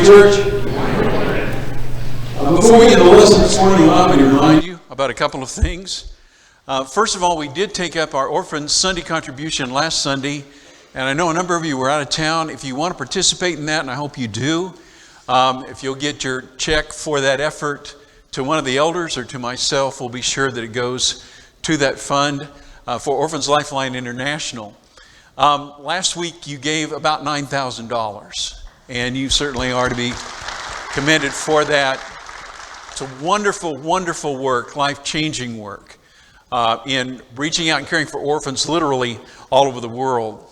morning, church. Before we get to the lesson this morning, allow me to remind you about a couple of things. First of all, we did take up our Orphan Sunday contribution last Sunday, and I know a number of you were out of town. If you want to participate in that, and I hope you do, if you'll get your check for that effort to one of the elders or to myself, we'll be sure that it goes to that fund for Orphans Lifeline International. Last week, you gave about $9,000, and you certainly are to be commended for that. It's a wonderful, wonderful work, life-changing work in reaching out and caring for orphans literally all over the world.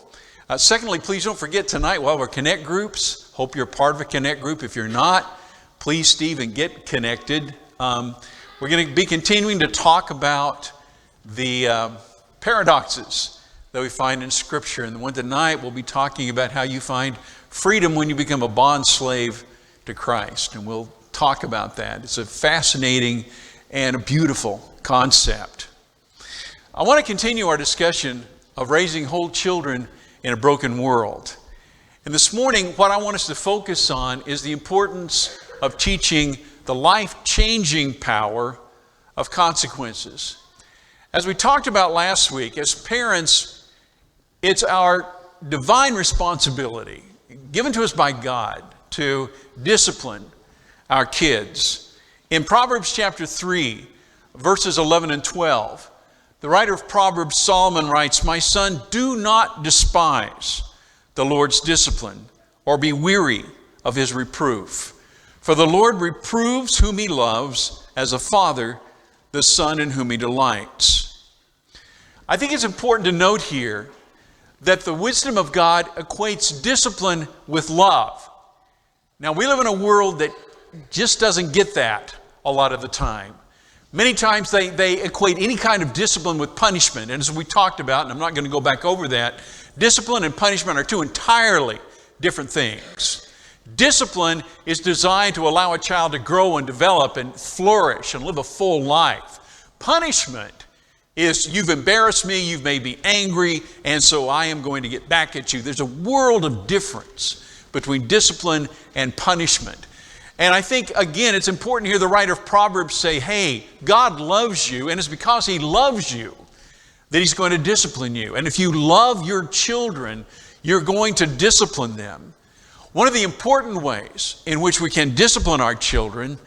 Secondly, please don't forget tonight we'll have our Connect groups. Hope you're part of a Connect group. If you're not, please, Steve, and get connected. We're going to be continuing to talk about the paradoxes that we find in Scripture. And the one tonight, we'll be talking about how you find freedom when you become a bond slave to Christ. And we'll talk about that. It's a fascinating and a beautiful concept. I want to continue our discussion of raising whole children in a broken world. And this morning, what I want us to focus on is the importance of teaching the life-changing power of consequences. As we talked about last week, as parents, it's our divine responsibility, given to us by God, to discipline our kids. In Proverbs chapter 3, verses 11 and 12, the writer of Proverbs, Solomon, writes, "My son, do not despise the Lord's discipline, or be weary of his reproof. For the Lord reproves whom he loves, as a father the son in whom he delights." I think it's important to note here that the wisdom of God equates discipline with love. Now, we live in a world that just doesn't get that a lot of the time. Many times they equate any kind of discipline with punishment. And as we talked about, and I'm not going to go back over that, discipline and punishment are two entirely different things. Discipline is designed to allow a child to grow and develop and flourish and live a full life. Punishment is, you've embarrassed me, you've made me angry, and so I am going to get back at you. There's a world of difference between discipline and punishment. And I think, again, it's important to hear the writer of Proverbs say, hey, God loves you, and it's because he loves you that he's going to discipline you. And if you love your children, you're going to discipline them. One of the important ways in which we can discipline our children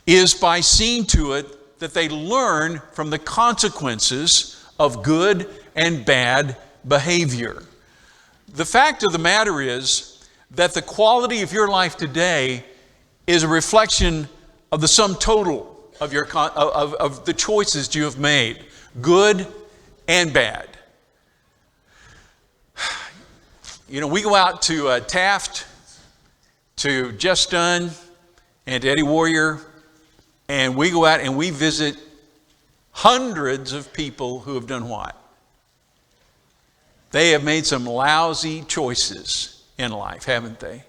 is by seeing to it that they learn from the consequences of good and bad behavior. The fact of the matter is that the quality of your life today is a reflection of the sum total of of the choices you have made, good and bad. You know, we go out to Taft, to Just Done, and to Eddie Warrior, and we go out and we visit hundreds of people who have done what? They have made some lousy choices in life, haven't they?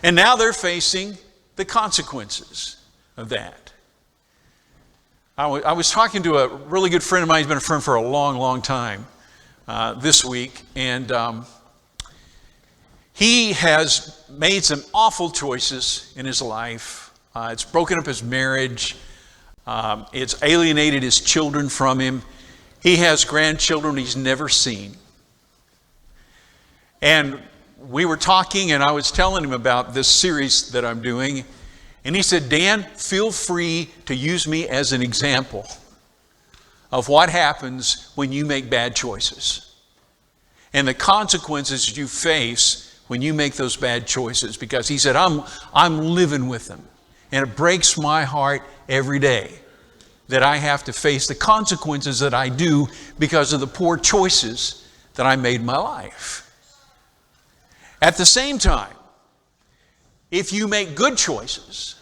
And now they're facing the consequences of that. I was talking to a really good friend of mine. He's been a friend for a long, long time this week. And he has made some awful choices in his life. It's broken up his marriage. It's alienated his children from him. He has grandchildren he's never seen. And we were talking, and I was telling him about this series that I'm doing, and he said, Dan, feel free to use me as an example of what happens when you make bad choices and the consequences you face when you make those bad choices. Because he said, I'm living with them, and it breaks my heart every day that I have to face the consequences that I do because of the poor choices that I made in my life. At the same time, if you make good choices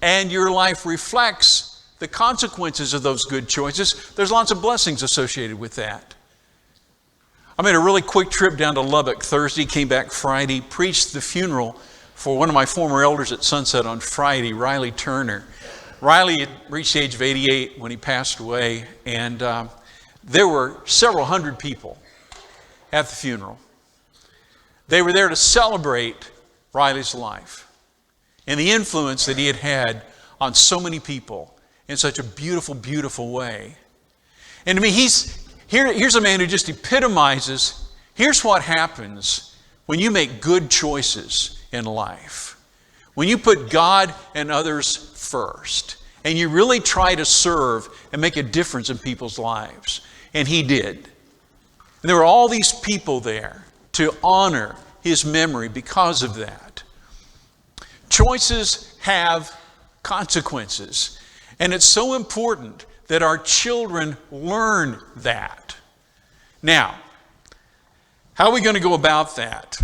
and your life reflects the consequences of those good choices, there's lots of blessings associated with that. I made a really quick trip down to Lubbock Thursday, came back Friday, preached the funeral for one of my former elders at Sunset on Friday, Riley Turner. Riley had reached the age of 88 when he passed away, and there were several hundred people at the funeral. They were there to celebrate Riley's life and the influence that he had had on so many people in such a beautiful, beautiful way. And to me, here's a man who just epitomizes, here's what happens when you make good choices in life. When you put God and others first, and you really try to serve and make a difference in people's lives. And he did. And there were all these people there to honor his memory because of that. Choices have consequences. And it's so important that our children learn that. Now, how are we going to go about that?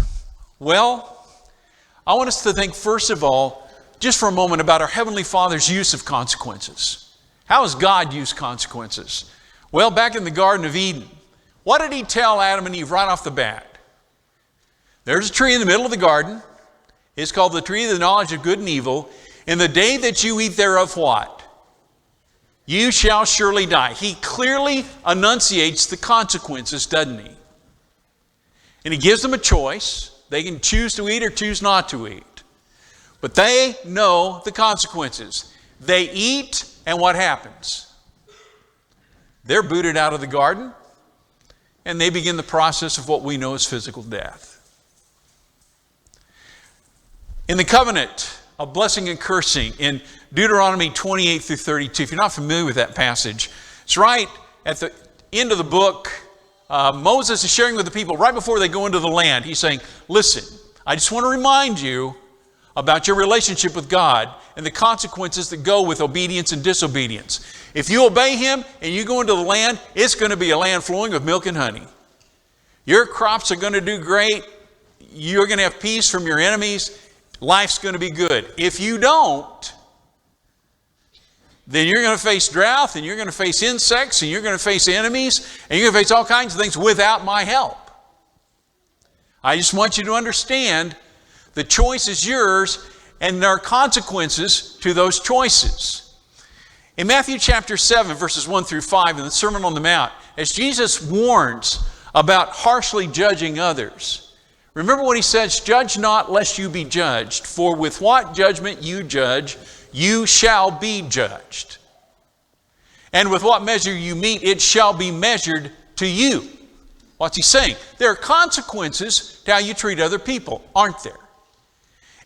Well, I want us to think, first of all, just for a moment, about our Heavenly Father's use of consequences. How has God used consequences? Well, back in the Garden of Eden, what did he tell Adam and Eve right off the bat? There's a tree in the middle of the garden. It's called the tree of the knowledge of good and evil. In the day that you eat thereof, what? You shall surely die. He clearly enunciates the consequences, doesn't he? And he gives them a choice. They can choose to eat or choose not to eat. But they know the consequences. They eat, and what happens? They're booted out of the garden, and they begin the process of what we know as physical death. In the covenant of blessing and cursing, in Deuteronomy 28 through 32, if you're not familiar with that passage, it's right at the end of the book. Moses is sharing with the people right before they go into the land. He's saying, listen, I just want to remind you about your relationship with God and the consequences that go with obedience and disobedience. If you obey him and you go into the land, it's going to be a land flowing with milk and honey. Your crops are going to do great. You're going to have peace from your enemies. Life's going to be good. If you don't, then you're going to face drought, and you're going to face insects, and you're going to face enemies, and you're going to face all kinds of things without my help. I just want you to understand the choice is yours, and there are consequences to those choices. In Matthew chapter 7, verses 1 through 5, in the Sermon on the Mount, as Jesus warns about harshly judging others, remember what he says, judge not lest you be judged, for with what judgment you judge, you shall be judged. And with what measure you meet, it shall be measured to you. What's he saying? There are consequences to how you treat other people, aren't there?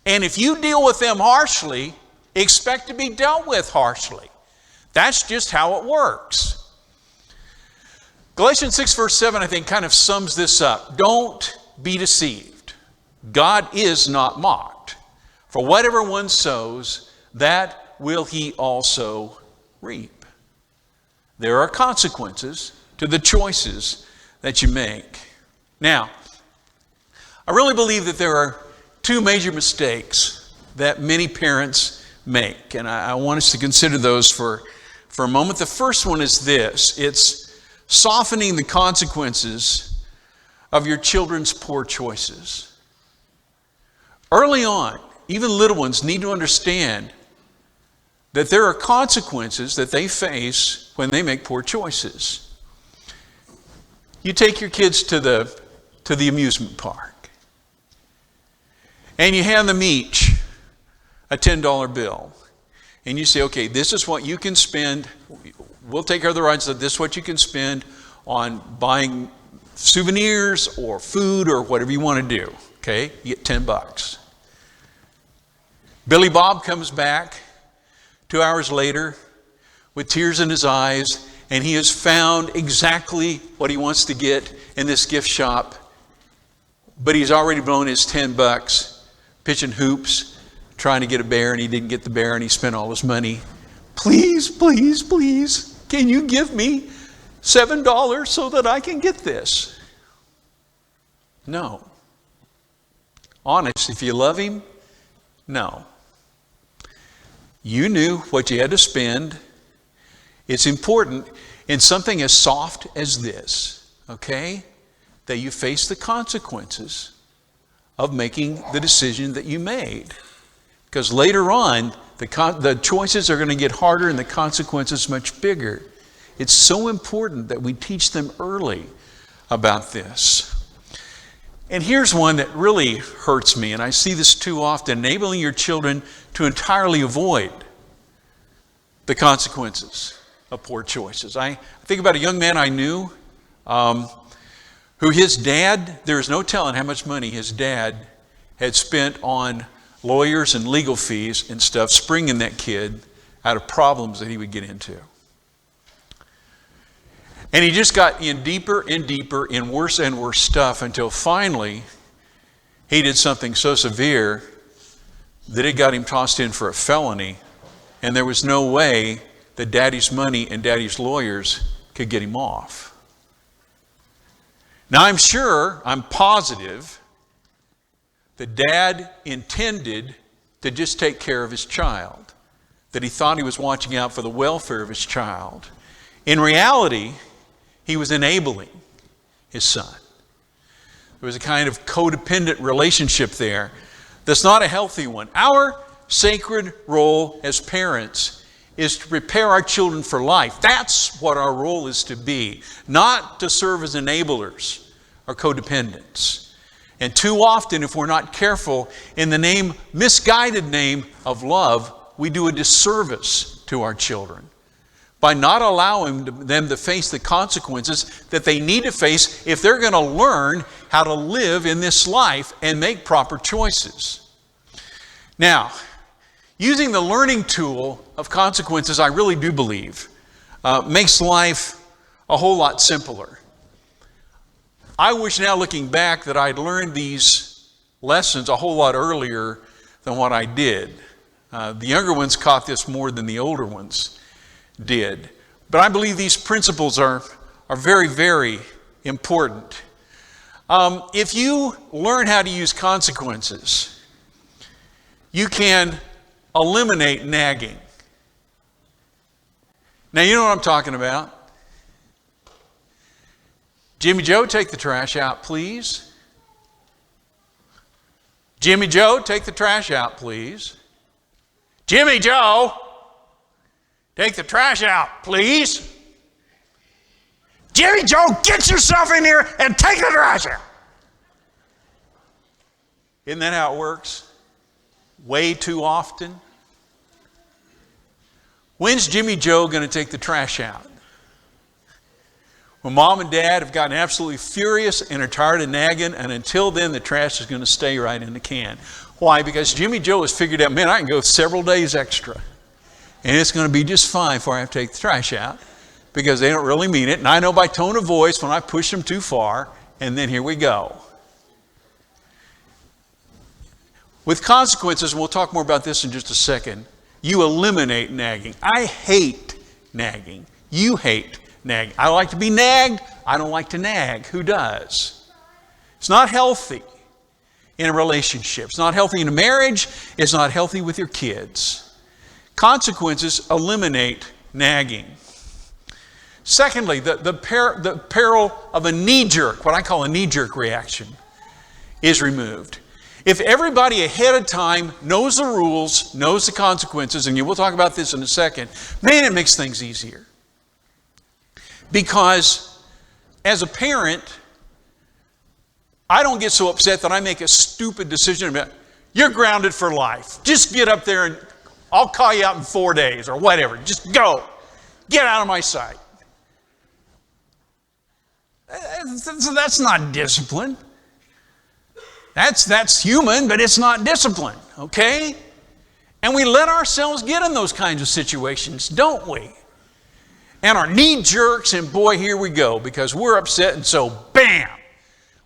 And if you deal with them harshly, expect to be dealt with harshly. That's just how it works. Galatians 6 verse 7, I think, kind of sums this up. Don't be deceived. God is not mocked. For whatever one sows, that will he also reap. There are consequences to the choices that you make. Now, I really believe that there are two major mistakes that many parents make, and I want us to consider those for a moment. The first one is this: it's softening the consequences of your children's poor choices. Early on, even little ones need to understand that there are consequences that they face when they make poor choices. You take your kids to the amusement park, and you hand them each a $10 bill. And you say, okay, this is what you can spend. We'll take care of the rides. This is what you can spend on buying souvenirs or food or whatever you want to do. Okay, you get $10. Billy Bob comes back 2 hours later with tears in his eyes, and he has found exactly what he wants to get in this gift shop, but he's already blown his $10 pitching hoops, trying to get a bear, and he didn't get the bear, and he spent all his money. Please, please, please, can you give me $7 so that I can get this? No. Honest, if you love him, no. You knew what you had to spend. It's important in something as soft as this, okay, that you face the consequences of making the decision that you made. Because later on, the choices are going to get harder and the consequences much bigger. It's so important that we teach them early about this. And here's one that really hurts me, and I see this too often: enabling your children to entirely avoid the consequences of poor choices. I think about a young man I knew who his dad, there is no telling how much money his dad had spent on lawyers and legal fees and stuff, springing that kid out of problems that he would get into. And he just got in deeper and deeper in worse and worse stuff until finally he did something so severe that it got him tossed in for a felony, and there was no way that daddy's money and daddy's lawyers could get him off. Now I'm positive that dad intended to just take care of his child, that he thought he was watching out for the welfare of his child. In reality, he was enabling his son. There was a kind of codependent relationship there that's not a healthy one. Our sacred role as parents is to prepare our children for life. That's what our role is to be, not to serve as enablers or codependents. And too often, if we're not careful, in the misguided name of love, we do a disservice to our children by not allowing them to face the consequences that they need to face if they're going to learn how to live in this life and make proper choices. Now, using the learning tool of consequences, I really do believe, makes life a whole lot simpler. I wish now, looking back, that I'd learned these lessons a whole lot earlier than what I did. The younger ones caught this more than the older ones did. But I believe these principles are very, very important. If you learn how to use consequences, you can eliminate nagging. Now, you know what I'm talking about. Jimmy Joe, take the trash out, please. Jimmy Joe, take the trash out, please. Jimmy Joe, take the trash out, please. Jimmy Joe, get yourself in here and take the trash out. Isn't that how it works? Way too often. When's Jimmy Joe going to take the trash out? When mom and dad have gotten absolutely furious and are tired of nagging, and until then the trash is going to stay right in the can. Why? Because Jimmy Joe has figured out, man, I can go several days extra, and it's going to be just fine before I have to take the trash out, because they don't really mean it. And I know by tone of voice when I push them too far, and then here we go. With consequences, and we'll talk more about this in just a second, you eliminate nagging. I hate nagging. You hate nagging. I like to be nagged. I don't like to nag. Who does? It's not healthy in a relationship. It's not healthy in a marriage. It's not healthy with your kids. Consequences eliminate nagging. Secondly, the peril of a knee-jerk, what I call a knee-jerk reaction, is removed. If everybody ahead of time knows the rules, knows the consequences, and we'll talk about this in a second, man, it makes things easier. Because as a parent, I don't get so upset that I make a stupid decision about, you're grounded for life. Just get up there and I'll call you out in 4 days or whatever. Just go. Get out of my sight. That's not discipline. That's human, but it's not discipline, okay? And we let ourselves get in those kinds of situations, don't we? And our knee jerks, and boy, here we go, because we're upset, and so bam,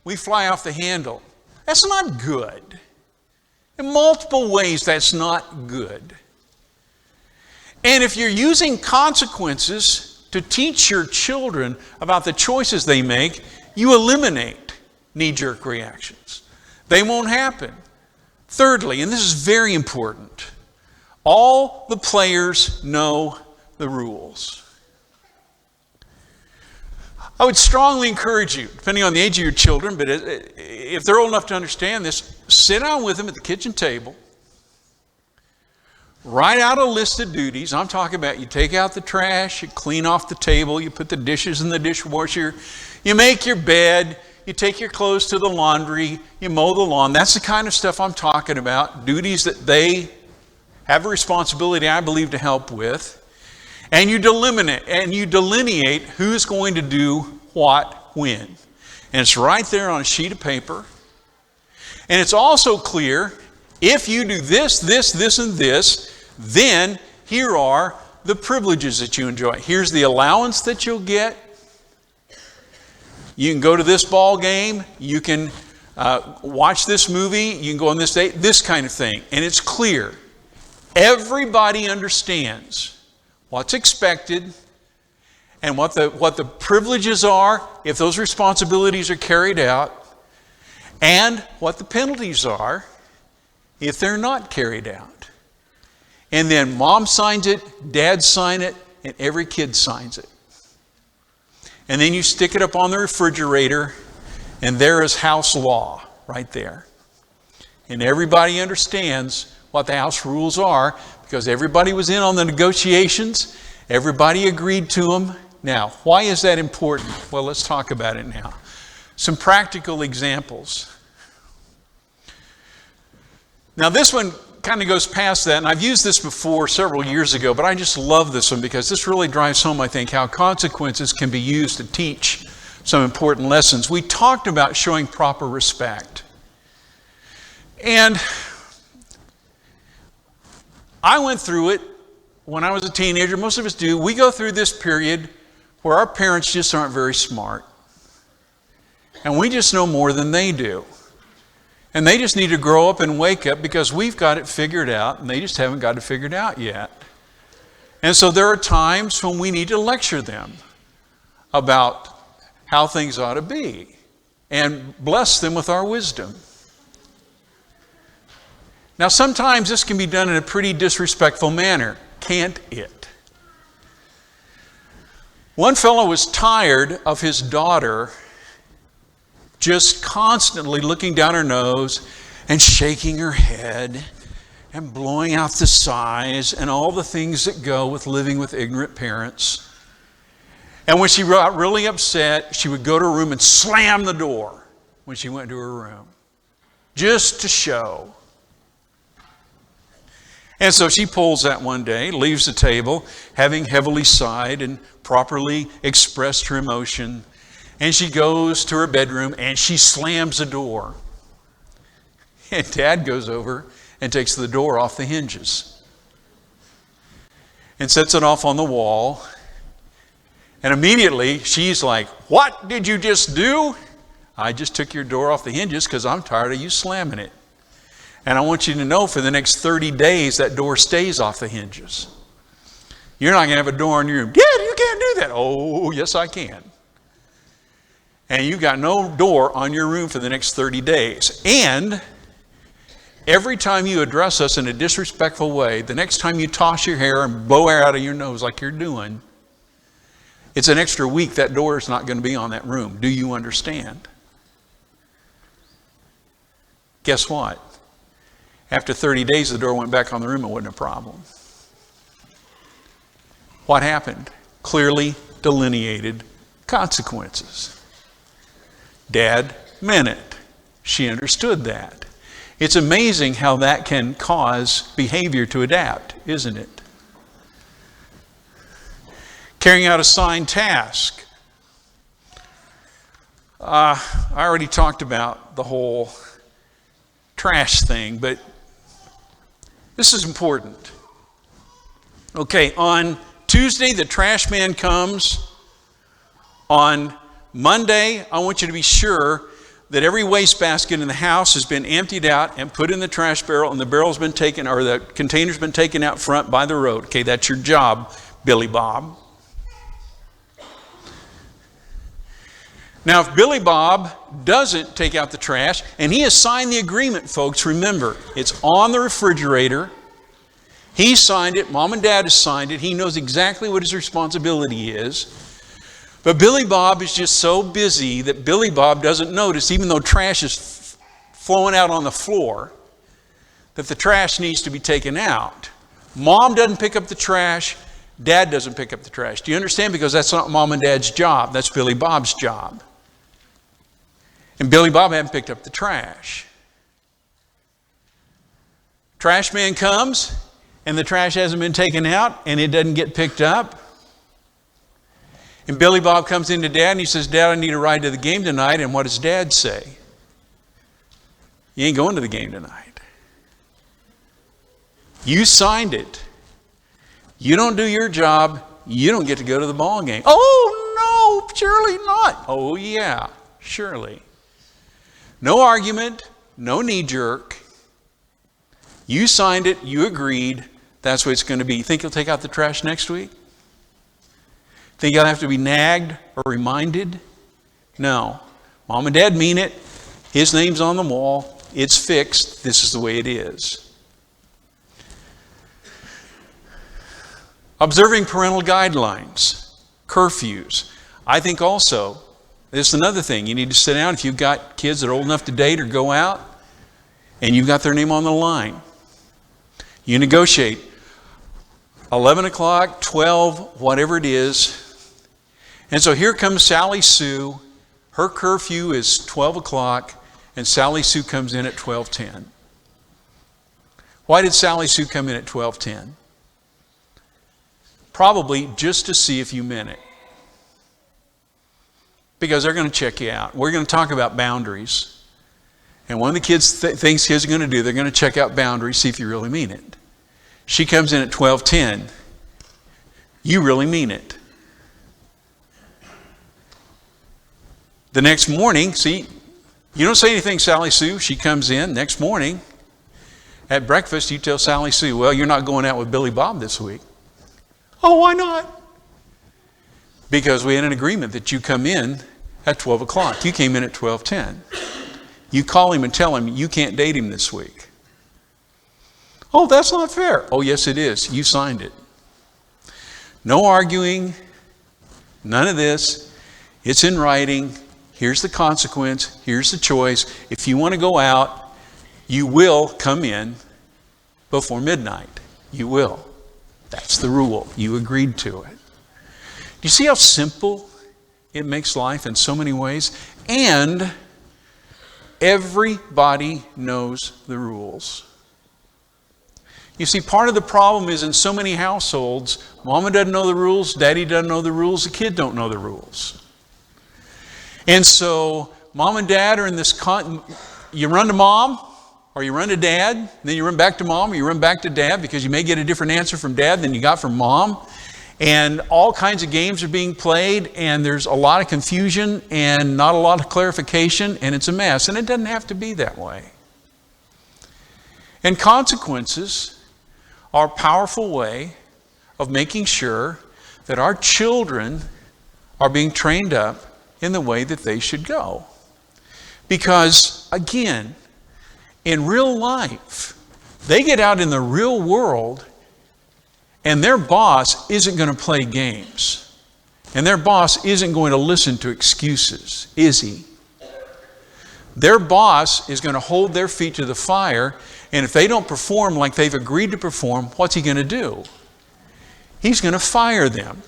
we fly off the handle. That's not good. In multiple ways, that's not good. And if you're using consequences to teach your children about the choices they make, you eliminate knee-jerk reactions. They won't happen. Thirdly, and this is very important, all the players know the rules. I would strongly encourage you, depending on the age of your children, but if they're old enough to understand this, sit down with them at the kitchen table, write out a list of duties. I'm talking about you take out the trash, you clean off the table, you put the dishes in the dishwasher, you make your bed, you take your clothes to the laundry, you mow the lawn. That's the kind of stuff I'm talking about. Duties that they have a responsibility, I believe, to help with. And you delineate who's going to do what when. And it's right there on a sheet of paper. And it's also clear, if you do this, this, and this, then here are the privileges that you enjoy. Here's the allowance that you'll get. You can go to this ball game. You can watch this movie. You can go on this date. This kind of thing. And it's clear. Everybody understands what's expected and what the privileges are if those responsibilities are carried out, and what the penalties are if they're not carried out. And then mom signs it, dad sign it, and every kid signs it. And then you stick it up on the refrigerator, and there is house law right there. And everybody understands what the house rules are because everybody was in on the negotiations. Everybody agreed to them. Now, why is that important? Well, let's talk about it now. Some practical examples. Now, this one kind of goes past that, and I've used this before several years ago, but I just love this one because this really drives home, I think, how consequences can be used to teach some important lessons. We talked about showing proper respect. And I went through it when I was a teenager. Most of us do. We go through this period where our parents just aren't very smart. And we just know more than they do. And they just need to grow up and wake up because we've got it figured out and they just haven't got it figured out yet. And so there are times when we need to lecture them about how things ought to be and bless them with our wisdom. Now, sometimes this can be done in a pretty disrespectful manner, can't it? One fellow was tired of his daughter just constantly looking down her nose and shaking her head and blowing out the sighs and all the things that go with living with ignorant parents. And when she got really upset, she would go to her room and slam the door when she went to her room, just to show. And so she pulls that one day, leaves the table, having heavily sighed and properly expressed her emotion. And she goes to her bedroom and she slams the door. And Dad goes over and takes the door off the hinges and sets it off on the wall. And immediately she's like, "What did you just do?" "I just took your door off the hinges because I'm tired of you slamming it. And I want you to know for the next 30 days that door stays off the hinges. You're not going to have a door in your room." "Dad, you can't do that." "Oh, yes, I can. And you got no door on your room for the next 30 days. And every time you address us in a disrespectful way, the next time you toss your hair and blow air out of your nose like you're doing, it's an extra week that door is not going to be on that room. Do you understand?" Guess what? After 30 days, the door went back on the room. It wasn't a problem. What happened? Clearly delineated consequences. Dad meant it. She understood that. It's amazing how that can cause behavior to adapt, isn't it? Carrying out assigned task. I already talked about the whole trash thing, but this is important. Okay, on Tuesday, the trash man comes. On Monday, I want you to be sure that every wastebasket in the house has been emptied out and put in the trash barrel, and the barrel's been taken, or the container's been taken out front by the road. Okay, that's your job, Billy Bob. Now, if Billy Bob doesn't take out the trash, and he has signed the agreement, folks, remember, it's on the refrigerator. He signed it. Mom and Dad has signed it. He knows exactly what his responsibility is. But Billy Bob is just so busy that Billy Bob doesn't notice, even though trash is flowing out on the floor, that the trash needs to be taken out. Mom doesn't pick up the trash. Dad doesn't pick up the trash. Do you understand? Because that's not Mom and Dad's job. That's Billy Bob's job. And Billy Bob hadn't picked up the trash. Trash man comes, and the trash hasn't been taken out, and it doesn't get picked up. And Billy Bob comes into Dad, and he says, Dad, I need a ride to the game tonight. And what does Dad say? You ain't going to the game tonight. You signed it. You don't do your job, you don't get to go to the ball game. Oh, no, surely not. Oh, yeah, surely. No argument, no knee jerk. You signed it, you agreed, that's what it's going to be. You think you'll take out the trash next week? Think you'll have to be nagged or reminded? No. Mom and Dad mean it. His name's on the wall. It's fixed. This is the way it is. Observing parental guidelines, curfews. I think also, this is another thing. You need to sit down if you've got kids that are old enough to date or go out, and you've got their name on the line. You negotiate 11 o'clock, 12, whatever it is. And so here comes Sally Sue. Her curfew is 12 o'clock, and Sally Sue comes in at 12:10. Why did Sally Sue come in at 12:10? Probably just to see if you meant it. Because they're going to check you out. We're going to talk about boundaries. And one of the things kids are going to do, they're going to check out boundaries, see if you really mean it. She comes in at 12:10. You really mean it. The next morning, see, you don't say anything, Sally Sue. She comes in next morning. At breakfast, you tell Sally Sue, well, you're not going out with Billy Bob this week. Oh, why not? Because we had an agreement that you come in at 12 o'clock. You came in at 12:10. You call him and tell him you can't date him this week. Oh, that's not fair. Oh, yes, it is. You signed it. No arguing. None of this. It's in writing. Here's the consequence. Here's the choice. If you want to go out, you will come in before midnight. You will. That's the rule. You agreed to it. Do you see how simple it makes life in so many ways? And everybody knows the rules. You see, part of the problem is in so many households, Mama doesn't know the rules, Daddy doesn't know the rules, the kid don't know the rules. And so Mom and Dad are in this, you run to Mom, or you run to Dad, then you run back to Mom, or you run back to Dad because you may get a different answer from Dad than you got from Mom. And all kinds of games are being played, and there's a lot of confusion and not a lot of clarification, and it's a mess. And it doesn't have to be that way. And consequences are a powerful way of making sure that our children are being trained up in the way that they should go. Because, again, in real life, they get out in the real world and their boss isn't going to play games. And their boss isn't going to listen to excuses, is he? Their boss is going to hold their feet to the fire, and if they don't perform like they've agreed to perform, what's he going to do? He's going to fire them.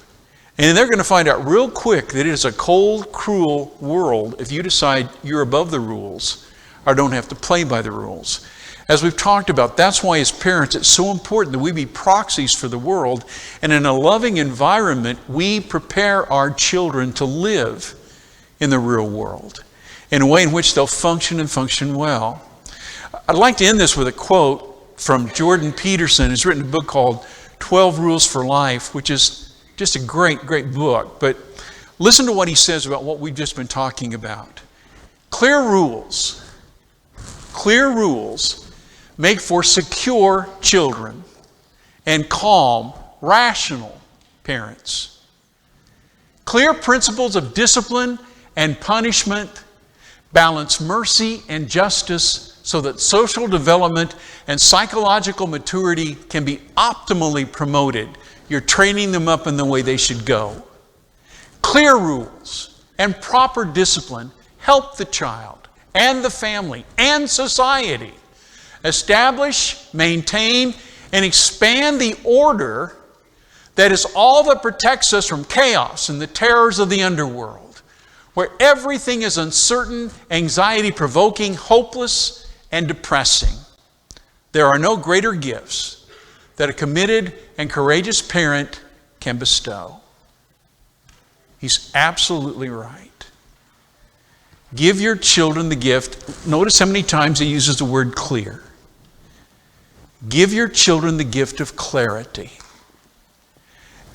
And they're going to find out real quick that it is a cold, cruel world if you decide you're above the rules or don't have to play by the rules. As we've talked about, that's why as parents it's so important that we be proxies for the world, and in a loving environment we prepare our children to live in the real world in a way in which they'll function and function well. I'd like to end this with a quote from Jordan Peterson. He's written a book called 12 Rules for Life, which is just a great, great book. But listen to what he says about what we've just been talking about. Clear rules make for secure children and calm, rational parents. Clear principles of discipline and punishment balance mercy and justice so that social development and psychological maturity can be optimally promoted. You're training them up in the way they should go. Clear rules and proper discipline help the child and the family and society establish, maintain, and expand the order that is all that protects us from chaos and the terrors of the underworld. where everything is uncertain, anxiety-provoking, hopeless, and depressing, there are no greater gifts that a committed and courageous parent can bestow. He's absolutely right. Give your children the gift. Notice how many times he uses the word clear. Give your children the gift of clarity.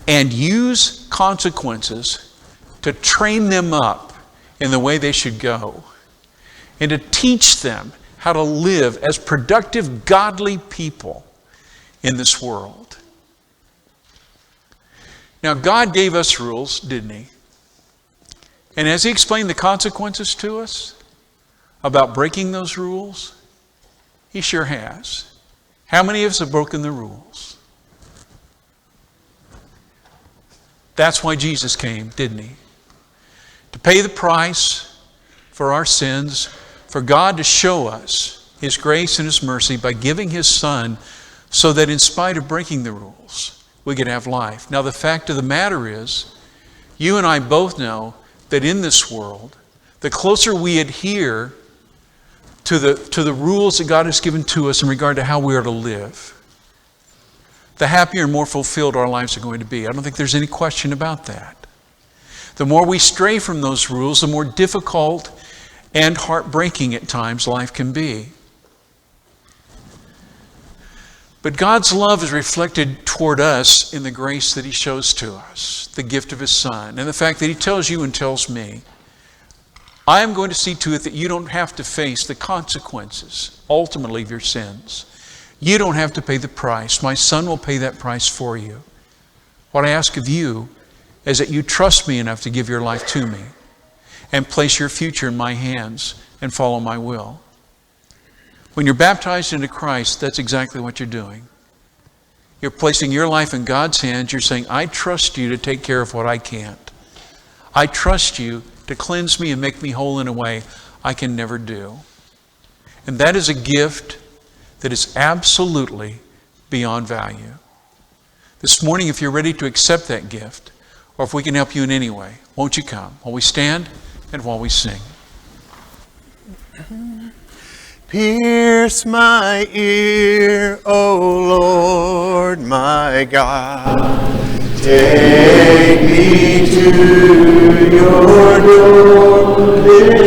And use consequences to train them up in the way they should go. And to teach them how to live as productive, godly people in this world. Now, God gave us rules, didn't He? And has He explained the consequences to us about breaking those rules? He sure has. How many of us have broken the rules? That's why Jesus came, didn't He? To pay the price for our sins, for God to show us His grace and His mercy by giving His Son so that in spite of breaking the rules, we could have life. Now, the fact of the matter is, you and I both know that in this world, the closer we adhere to the rules that God has given to us in regard to how we are to live, the happier and more fulfilled our lives are going to be. I don't think there's any question about that. The more we stray from those rules, the more difficult and heartbreaking at times life can be. But God's love is reflected toward us in the grace that He shows to us, the gift of His Son, and the fact that He tells you and tells me, I am going to see to it that you don't have to face the consequences, ultimately, of your sins. You don't have to pay the price. My Son will pay that price for you. What I ask of you is that you trust me enough to give your life to me and place your future in my hands and follow my will. When you're baptized into Christ, that's exactly what you're doing. You're placing your life in God's hands. You're saying, I trust you to take care of what I can't. I trust you to cleanse me and make me whole in a way I can never do. And that is a gift that is absolutely beyond value. This morning, if you're ready to accept that gift, or if we can help you in any way, won't you come while we stand and while we sing? Pierce my ear, O Lord my God. Take me to your door. This